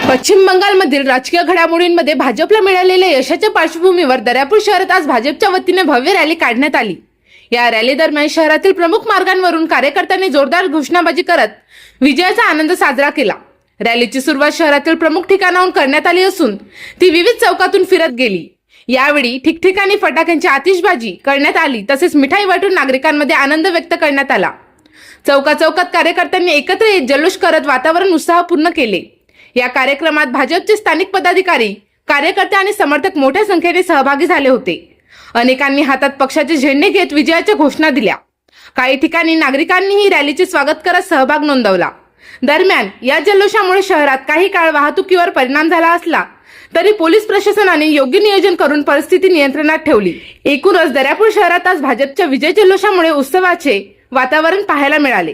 पश्चिम बंगालमधील राजकीय घडामोडींमध्ये भाजपला मिळालेल्या यशाच्या पार्श्वभूमीवर दर्यापूर शहरात आज भाजपच्या वतीने भव्य रॅली काढण्यात आली। या रॅली दरम्यान शहरातील प्रमुख मार्गांवरून कार्यकर्त्यांनी जोरदार घोषणाबाजी करत विजयाचा आनंद साजरा केला। रॅलीची सुरुवात शहरातील प्रमुख ठिकाणाहून करण्यात आली असून ती विविध चौकातून फिरत गेली। यावेळी ठिकठिकाणी फटाक्यांची आतिषबाजी करण्यात आली, तसेच मिठाई वाटून नागरिकांमध्ये आनंद व्यक्त करण्यात आला। चौकात कार्यकर्त्यांनी एकत्र येत जल्लोष करत वातावरण उत्साहपूर्ण केले। या कार्यक्रमात भाजपचे स्थानिक पदाधिकारी, कार्यकर्ते आणि समर्थक मोठ्या संख्येने सहभागी झाले होते। अनेकांनी हातात पक्षाचे झेंडे घेत विजयाच्या घोषणा दिल्या। काही ठिकाणी नागरिकांनीही रॅलीचे स्वागत करत सहभाग नोंदवला। दरम्यान या जल्लोषामुळे शहरात काही काळ वाहतुकीवर परिणाम झाला असला तरी पोलीस प्रशासनाने योग्य नियोजन करून परिस्थिती नियंत्रणात ठेवली। एकूणच दर्यापूर शहरात आज भाजपच्या विजय जल्लोषामुळे उत्सवाचे वातावरण पाहायला मिळाले।